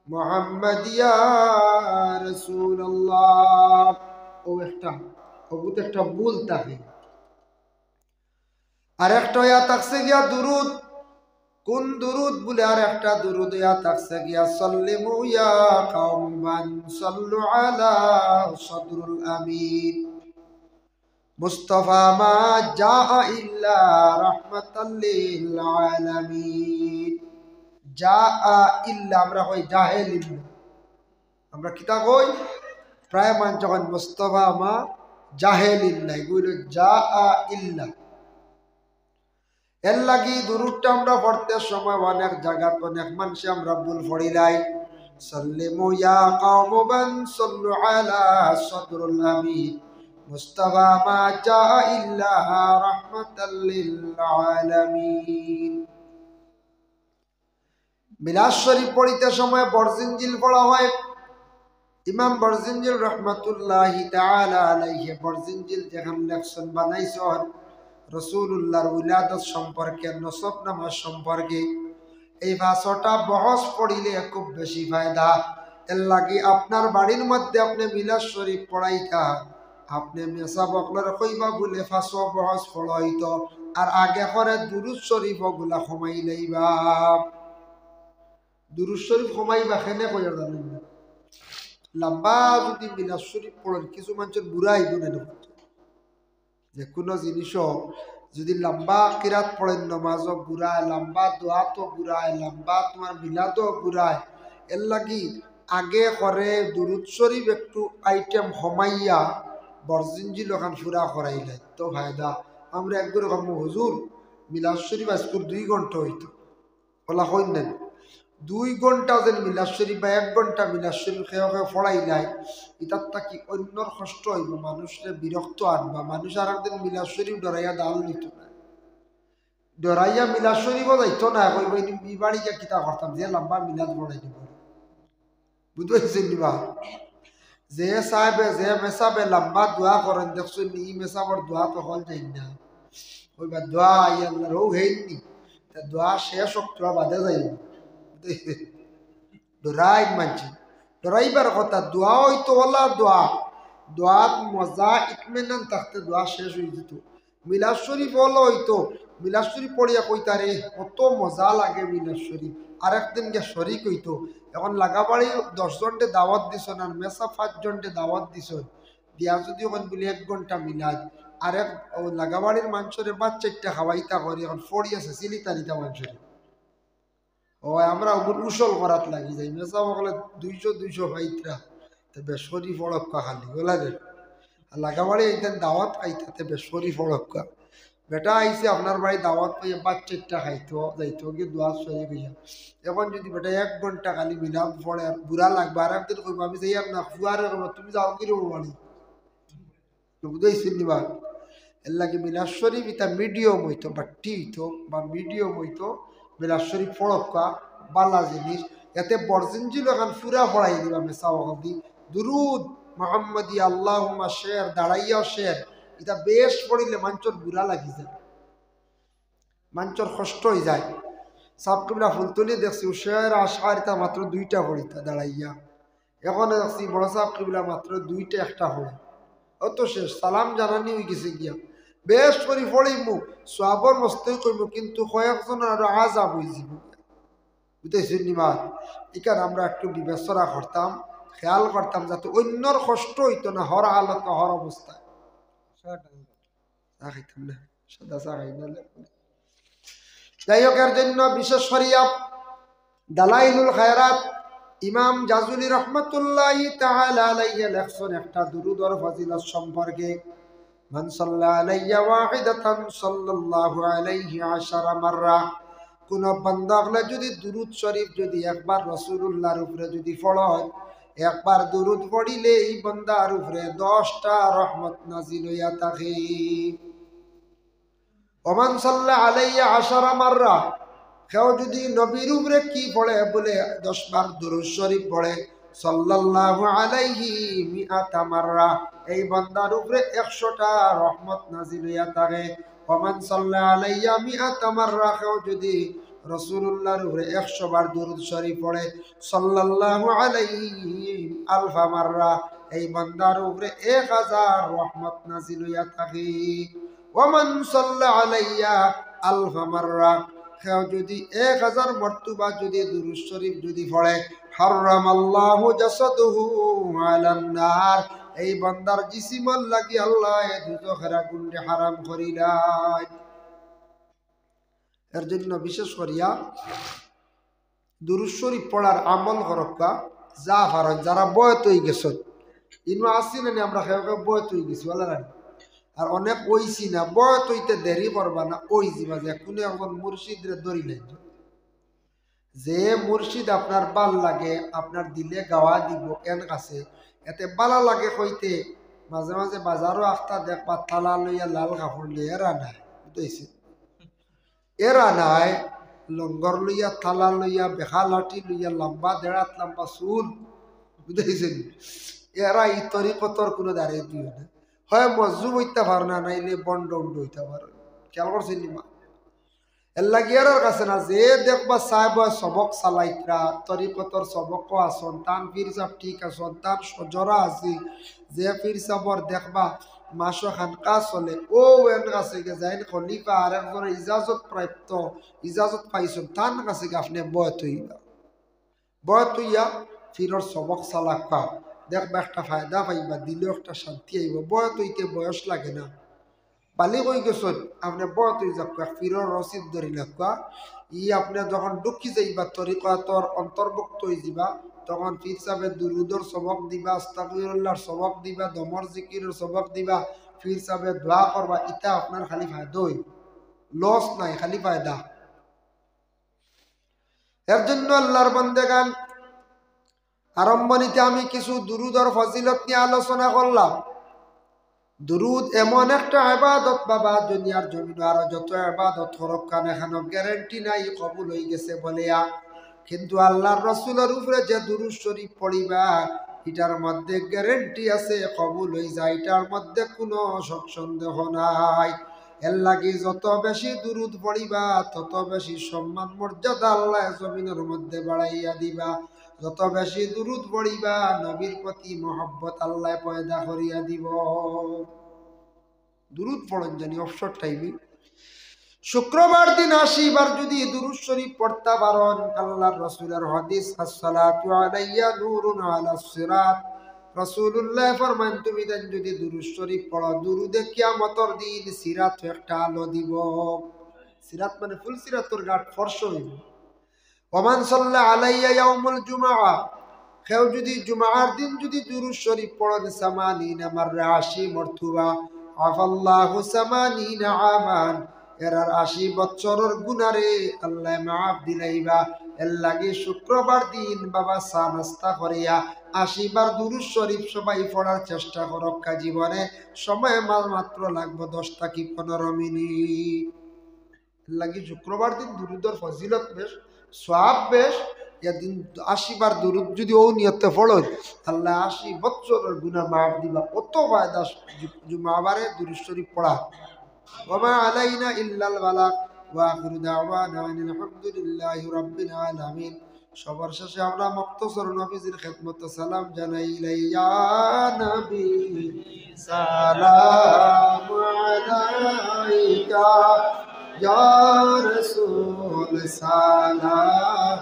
মুহাম্মদ ইয়া রাসূলুল্লাহ। ও একটা একটা ভুল থাকে। আর একটা ইয়া থাকছে গিয়া দুরুদ, কোন দুরুদ বলে আর একটা দুরুদ ইয়া থাকছে গিয়া সাল্লিমু ইয়া কওমান সাল্লু আলা সদরুল আমিন মুস্তাফা মা জাআ ইল্লা রাহমাতাল লিল আলামিন। জাআ ইল্লা আমরা কই জাহেল ইল্লা, আমরা কিতা কই প্রায় মান যখন মুস্তাফা মা জাহেল ইল্লা, এগুলো জাআ ইল্লা। এর লাগি দুরুদটা আমরা পড়তে সময় অনেক জায়গা অনেক মানুষ আমরা ভুল পড়িলাই। সাল্লিমু ইয়া কওমান সাল্লু আলা সদরুল আমিন মুস্তাফা মা জাআ ইল্লা রাহমাতাল লিল আলামিন। মিলাদ শরীফ পড়িতে সময় বরজিনজিল পড়া হয়। ইমাম বরজিনজিল রহমাতুল্লাহি তাআলা আলাইহি বরজিনজিল যেখান লেখছেন বানাইছেন রসুল্লাহর উলাদত সম্পর্কে, নসব নামাজ সম্পর্কে, এই ভাষাটা বহস পড়িলে খুব বেশি ফায়দা। এর লাগে আপনার বাড়ির মধ্যে আপনি মিলাদ শরীফ পড়াইতা, আপনি মেসা বকলার কইবা বলে ফাঁসো বহস পড়াইত, আর আগে করে দুরুদ শরীফ গুলা কমাই লইবা। দুরুদ শরীফ কমাইবা খেনে কইয়া জানেন না, লম্বা যদি মিলাদ শরীফ পড়েন কিছু মানুষের বুড়াই বলে না, যে কোনো জিনিসও যদি লম্বা কিরাত পড়েন নমাজও বুড়ায়, লম্বা দোয়া তো বুড়ায়, লম্বা তোমার মিলাদও বুড়ায়। এর লাগি আগে করে দুরুদ শরীফ একটু আইটেম হমাইয়া বরজিনজিল ওখান ফুরা করাইলে তো ফায়দা। আমরা একদম রকম হুজুর মিলাদ শরীফ আজকুর 2 ঘন্টা হইতো, ওলা হইন নেন 2 ঘন্টা যেন মিলাদ শরীফ বা 1 ঘন্টা মিলাদ শরীফ খেয়ে ফড়াইলাই, ইতার কি অন্যর কষ্ট হইব, মানুষের বিরক্ত আনবা। মানুষ আর একদিন মিলাদ শরীফ ডরাইয়া দাল নিত না, ডরাইয়া মিলাদ শরীফও যাইতো না, কইব ই বাড়ি যা কিতা করতাম যে লম্বা মিলাদ বড়াই দিব। বুঝতে পারছেন নিবা, যে সাহেবে যে মেসাবে লম্বা দোয়া করেন দেখছো নি, ই মেসাবর দোয়া তো হল যাই না, কইবা দোয়া আল্লাহর হৌ হেইনি, দোয়া শেষ হোক তোরা বাদে যাইব। ডরাই মানছি, ডরাইবার কথা দোয়া হইতো ওলা দোয়া, দোয়াত মজা ইতমেনান থাকতে দোয়া শেষ হয়ে যেত। মিলাদ শরীফ হলো হইতো, মিলাদ শরীফ পড়িয়া কইতারে কত মজা লাগে মিলাদ শরীফ। আর একদিন গে শরিক হইতো, এখন লাগাবাড়ি 10 জনটে দাওয়াত দিছ না, মেসা 5 জনটে দাওয়াত দিছ, দিয়া যদি ওখান বলি 1 ঘন্টা মিলাদ, আর এক লাগাবাড়ির মানুষের 5-4টা খাওয়াইতা করি, এখন ফড়ি আছে চিলিতা নিতা মানুষের। ও আমরা উসল করাত লাগি যাই, মেসা বলে 200 ভাইতরা, বেসরি ফড়ক্কা খালি বলা রে লাগাবাড়ি এইতেন দাওয়াত খাইতে বেসরি ফড়ক্কা বেটা আইসে আপনার বাড়ি দাওয়াত পাইয়া 5-4টা খাইতো যাইতো গিয়ে দোয়া সরে গইয়া এখন যদি বেটা 1 ঘন্টা খালি মিলাম পড়ে আর বুড়া লাগবে আর একদিন কইব আমি যাই না ফুয়ারে তুমি যাও কি রো বাড়ি বুঝাইছেন নিবা এর লাগে মিলাদ শরীফ এটা মিডিয়াম হইতো বা টি হইতো বা মিডিয়াম হইতো মিলাদ শরীফ ফড়ক্কা বালা জিনিস এতে বরজিনজিল এখন পুরা পড়াই দিবা মেসাওয়াদি দুরুদ মুহাম্মদি আল্লাহুম্মা শের দাঁড়াইয়া শের এটা বেশ পড়িলে মাঞ্চর বুড়া লাগি যায় মাঞ্চর কষ্ট হয়ে যায় সাবকিবলা ফুলতলি দেখছি শের আশার এটা মাত্র 2টা পড়িতা দাঁড়াইয়া এখন দেখছি বড় সাবকিবলা মাত্র 2টা একটা পড়ে অত শেষ সালাম জানানি হয়ে গেছে গিয়া বেশ করে পড়িমু সওয়াবর মস্তই কইমু কিন্তু কয়েকজন আর আযাব হই যাব বুঝতেছেন নিমা এখানে আমরা একটু বিবেচনা করতাম খেয়াল করতাম যাতে অন্যর কষ্ট হইতো না হর হালত হর অবস্থায় খাইতাম না সাদা চা খাই না যাই হোক এর জন্য বিশেষ করিয়া দালাইলুল খায়রাত ইমাম জাজুলি রহমতুল্লাহি তাআলা আলাইহি লেখছেন একটা দুরুদর ফজিলত সম্পর্কে মান সাল্লা আলাইয়া ওয়াহিদাতান সাল্লাল্লাহু আলাইহি 10 মাররা কোন বান্দা হলে যদি দুরুদ শরীফ যদি একবার রাসূলুল্লাহর উপরে যদি পড়ে একবার দুরুদ পড়িলে এই বান্দার উপরে 10টা রহমত নাজিল হইয়া থাকে ওমান সাল্লা আলাইয়া 10 মাররা কেউ যদি নবীর উপরে কি পড়ে বলে 10 বার দুরূদ শরীফ পড়ে সাল্লাল্লাহু আলাইহি মিআতা মাররা এই বান্দার উপরে 100টা রহমত নাজিল হইয়া থাকে ওমান সাল্লা আলাইয়া মিআতা মাররা কেউ যদি রাসূলুল্লাহর উপরে 100 বার দুরূদ শরীফ পড়ে সাল্লাল্লাহু আলাইহি আলফা মাররা এই বান্দার উপরে 1000 রহমত নাজিল হইয়া থাকে ওমান সাল্লা আলাইয়া আলফা মাররা কেউ যদি 1000 মর্তবা যদি দুরূদ শরীফ যদি পড়ে হারামাল্লাহু জাসাদুহু আলান নার এই বান্দার জিসিমল লাগি আল্লাহ দুজখের আগুনে হারাম করিলাই এর জন্য বিশেষ করিয়া দুরূদ শরীফ পড়ার আমল করক্কা যা পারেন যারা বয়স হয়ে গেছে ইনো আসি না আমরা কেউ কেউ বয়স হয়ে গেছি বলা আর অনেক ওইছি না বয়স হইতে দেরি করবা না ওই জিবা যে কোনো একজন মুর্শিদরে ধরি নাই যে মুর্শিদ আপনার ভাল লাগে আপনার দিলে গাওয়া দিব এন কাছে এতে বালা লাগে কইতে মাঝে মাঝে বাজারও আখতা দেখবা তালা লইয়া লাল কাপড় লইয়া এরা নাই বুঝতেছি এরা নাই লঙ্গর লইয়া থালা লইয়া বেহা লাঠি লইয়া লম্বা দেড়াত লম্বা চুল বুঝতেছেন এরা এই তরিকতর কোনো দাঁড়িয়ে দিও না হয় মজুব হইতে পার না নাইলে বন্ড উন্ড হইতে পার খেয়াল করছেন মা এর লাগিয়ার কাছে না যে দেখবা সাহেব সবক চালাইতরা তরিকতর সবক আসন তান পীর সাহেব ঠিক আসন তান সজরা আছি যে পীর সাহেবর দেখবা মাস খানকা চলে ও এন কাছে যাইন খলিফা আর একজন ইজাজত প্রাপ্ত ইজাজত পাইছেন তান কাছে আপনি বয়ত হইবা বয়ত হইয়া ফিরর সবক চালাকা দেখবা একটা ফায়দা পাইবা দিলেও একটা শান্তি আইব বয়স হইতে বয়স লাগে না বালি কই গেছেন আপনি বয়স হয়ে যাক ফিরর রসিদ ধরি রাখবা ই আপনি যখন দুঃখী যাইবা তরিকাতর অন্তর্ভুক্ত হয়ে যাবা তখন পীর সাহেবের দুরুদর সবক দিবা আস্তাগফিরুল্লাহর সবক দিবা দমর জিকিরের সবক দিবা পীর সাহেবের দোয়া করবা ইটা আপনার খালি ফায়দা হই লস নাই খালি ফায়দা এর জন্য আল্লাহর বান্দাগান আরম্ভণীতে আমি কিছু দুরুদর ফজিলত নিয়ে আলোচনা করলাম দুরুদ এমন একটা ইবাদত বাবা দুনিয়ার জমিন আর যত ইবাদত হরক কান এখানে গ্যারান্টি নাই কবুল হয়ে গেছে বলিয়া কিন্তু আল্লাহর রাসূলের উপরে যে দুরূদ শরীফ পড়িবা এটার মধ্যে গ্যারান্টি আছে কবুল হয়ে যায় এটার মধ্যে কোনো সন্দেহ নাই এর লাগি যত বেশি দুরুদ পড়িবা তত বেশি সম্মান মর্যাদা আল্লাহ জমিনের মধ্যে বাড়াইয়া দিবা যত বেশি দুরুদ পড়িবা নবীর প্রতি মহব্বত আল্লাহ পয়দা করিয়া দিব দুরুদ পড়েন জানি অবসর টাইমে শুক্রবার দিন 80 বার যদি দুরুদ শরীফ পড়তে পারেন আল্লাহর রাসূলের হাদিস আসসালাতু আলাইয়া নূরুন আলাস সিরাত রাসূলুল্লাহ ফরমান তুমি যদি দুরুদ শরীফ পড়ো দুরুদে কিয়ামতের দিন সিরাত একটা আলো দিব সিরাত মানে ফুল সিরাতর ঘাট ফর্শ হইব ওমান সাল্লা আলাইয়া ইয়াউমুল জুমআ কেউ যদি জুমার দিন যদি দুরূদ শরীফ পড়েন সামানিনা মাররা 80 মরতুবা আফাল্লাহু সামানিনা আমান এরার 80 বছরের গুনারে আল্লাহ মাফ দিলাইবা। এর লাগি শুক্রবার দিন বাবা চা নাস্তা করিয়া 80 বার দুরূদ শরীফ সবাই পড়ার চেষ্টা করক। জীবনে সময় মাত্র লাগবে 10 থেকে 15 মিনিট। লাগি শুক্রবার দিন দুরুদের ফজিলত বেশ, সওয়াব বেশ। এদিন 80 বার দুরুদ যদি ও নিয়তে পড়ো আল্লাহ 80 বছরের গুনাহ মাফ দিবা। কত ফায়দা জুমাবারে দুরুদ শরীফ পড়া। ওয়া আলাইনা ইল্লাল বালাগ ওয়া আখিরু দাওয়ানা আলহামদুলিল্লাহি রাব্বিল আলামিন। সবার শেষে আমরা মুক্তসর নবীজির খেদমতে সালাম জানাই। ইয়া নবী সালাম আলাইকা ইয়া রাসূল সালাম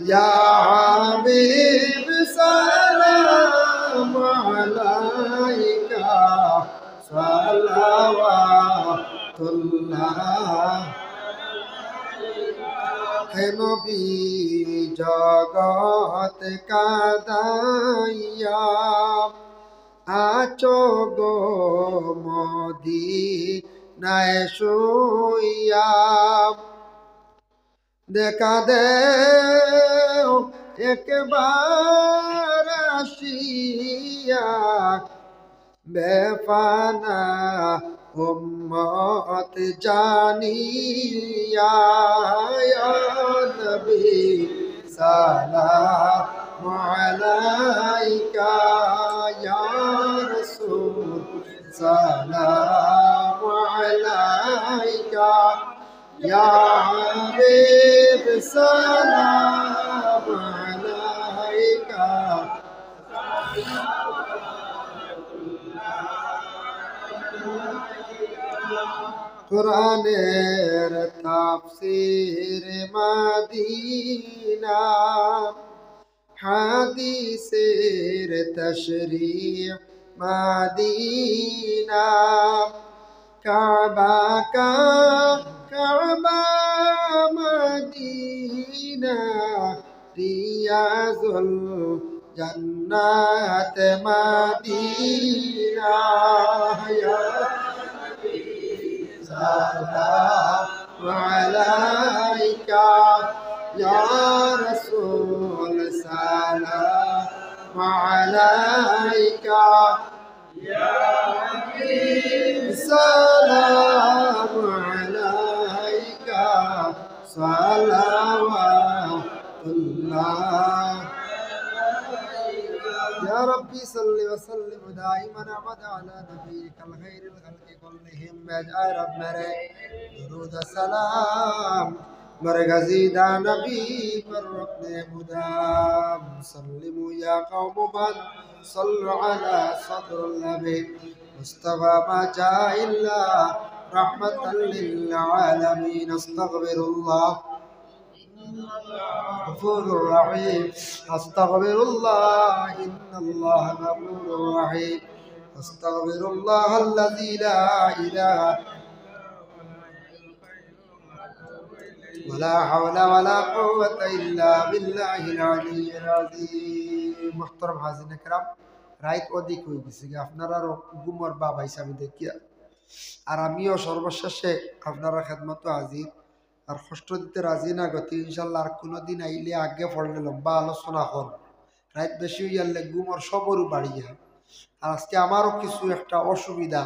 ইয়া হাবিব সালাম আলাইকা সালাওয়াতুল্লাহ। হে নবী জগৎ কাঁদাইয়া আছো গো মদিনায় শুইয়া, দেখা দেও একবার আসিয়া বেফানা উম্মত জানিয়া। ইয়া নবী সালাম আলাইকা ইয়া রাসূল সালাম আলাইকা ইয়া হাবিব সালাম আলাইকা। কুরআনের তাফসীর মদিনা, হাদিসের তাশরীহ মদিনা, কাবা কাবা মদিনা, রিয়াজুল জান্নাত মদিনা। সালাম আলাইকা ইয়া রাসূল সালাম আলাইকা ইয়া হাবিব সালাম আলাইকা সালাওয়াতুল্লাহ। يا ربي صل وسلم دائما ابدا على نبيك الخير الخلق كلهم بجاء رب مرے درود السلام مرغزی دا نبی پر رکن مدام سلموا يا قوم من صلوا على صدر النبي مصطفى ما جاء الا رحمة للعالمين. استغفر الله غفور رحيم استغفر الله إن الله غفور رحيم استغفر الله الذي لا إله ولا حول ولا قوة إلا بالله العلي العظيم. محترم حاضرین کرام, রাইত অধিক হয়ে গেছে আপনারা ঘুমর বাবা হিসাবে দেখিয়া আর আমিও সর্বশেষে আপনারা খেদমত হাজির। আর কষ্ট দিতে রাজি না গতি ইনশাল্লাহ আর কোনোদিন আইলে আগে পড়লে লম্বা আলোচনা কর। রাত বেশি হইয়ালে ঘুমর সবরও বাড়িয়া। আর আজকে আমারও কিছু একটা অসুবিধা,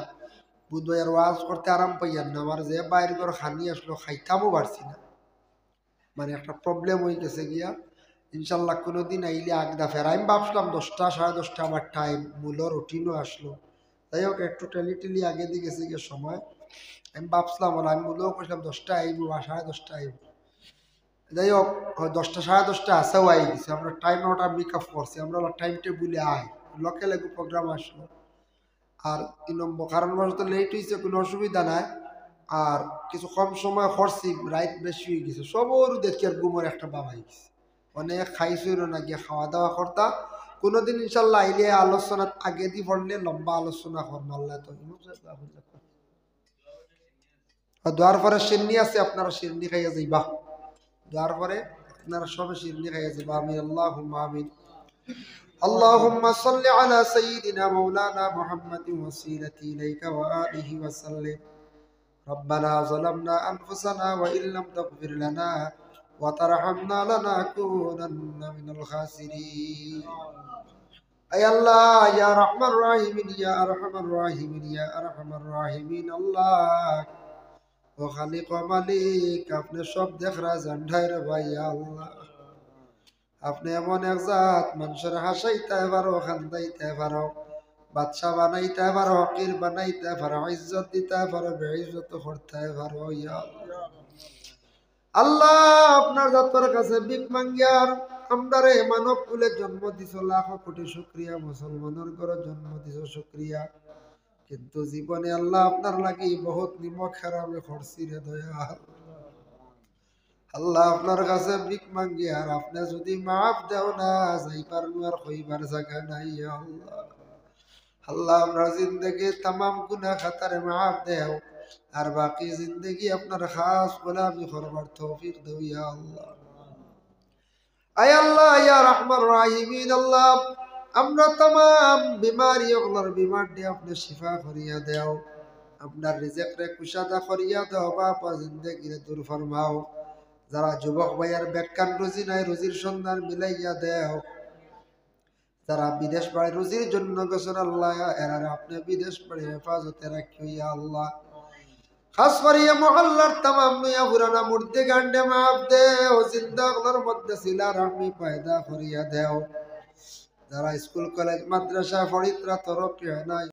বুধবার ওয়াজ করতে আরাম পাইয়ার না, আমার যে বাইরে ঘর খানি আসলো খাইতামও পারছি না, মানে একটা প্রবলেম হয়ে গেছে গিয়া। ইনশাল্লাহ কোনোদিন আইলে আগদা ফের আমি ভাবছিলাম 10টা 10:30 আমার টাইম, মূল রুটিনও আসলো। যাই হোক একটু টেলি আগে দিয়ে গেছে গিয়ে সময়। আমি ভাবছিলাম আমি মূলেও করছিলাম 10টা আইব বা 10:30 আইব। যাই হোক 10টা 10:30 আসাও আই গেছে। আমরা টাইম ওটা মেক আপ করছি, আমরা টাইম টেবিলে আই লকে লেগু প্রোগ্রাম আসলো। আর 3 নম্বর কারণ বশত লেট হয়েছে, কোনো অসুবিধা নাই। আর কিছু কম সময় করছি, রাত বেশি হয়ে গেছে, সবর দেখি আর ঘুমোর একটা বাবা হয়ে গেছে। অনেক খাইছিল না গিয়ে খাওয়া দাওয়া করতা। কোনোদিন ইনশাল্লাহ আইলে আলোচনা আগে দিয়ে পড়লে লম্বা আলোচনা কর মাল্লা। তো দোয়ার পরে শিরনি আছে, আপনারা শিরনি খাইয়া যাইবা। দোয়ার পরে আপনারা সবে সিন্নি খাইয়েছে আমি আল্লাহুম্মা আমিন اللهم صل على سيدنا مولانا محمد وسيلتي إليك وآله وسلم ربنا ظلمنا أنفسنا وإن لم تغفر لنا وترحمنا لنكونن من الخاسرين أي الله يا رحمن الراحمين يا أرحم الراحمين يا أرحم الراحمين الله وخالق ومالك अपने सब देख रहा जंडायर भाई या अल्लाह আপনি এমন এক জাত মানুষের হাসাইতে পারো খান্দাইতে পারো বাদশা বানাইতে পারো হকির বানাইতে পারো ইজ্জত দিতে পারো বেইজ্জত করতে পারো ইয়া আল্লাহ আল্লাহ আপনার জাতের কাছে ভিক মাঙ্গিয়ার আমরারে মানব কুলে জন্ম দিছো লাখ কোটি শুকরিয়া মুসলমানের ঘরে জন্ম দিছো শুকরিয়া কিন্তু জীবনে আল্লাহ আপনার লাগি বহুত নিমক হারামে খরচি রে দয়াল আল্লাহ আপনার কাছে ভিক মাঙ্গি আর আপনি যদি মাফ দেও না যাইবার আর কইবার জায়গা নাই আল্লাহ আল্লাহ আমরা জিন্দগি तमाम গুনাহ খাতারে মাফ দেও আর বাকি জিন্দগি আপনার খাস গোলামি করবার তৌফিক দাও ইয়া আল্লাহ আয় আল্লাহ ইয়া রহমান রাহিমিন আল্লাহ আমরা तमाम বিমারি ওগুলোর বিমার দিয়ে আপনি শিফা করিয়া দেও আপনার রিজিক রে কুশাদা করিয়া দাও বাপা জিন্দগি রে দূর ফরমাও যারা যুবক ভাইয়ার বেকার রুজি নাই রুজির সন্ধান মিলাইয়া দেও যারা বিদেশ বাড়ি রুজির জন্য গেছেন আল্লাহ এরারে আপনি বিদেশ বাড়ি হেফাজতে রাখিও ইয়া আল্লাহ খাস করিয়া মহল্লার तमाम নয়া পুরানা মুর্দে গান্ডে মাফ দেও জিন্দাগুলোর মধ্যে সিলা রাহমি পয়দা করিয়া দেও যারা স্কুল কলেজ মাদ্রাসা ফরিদরা তরফ নাই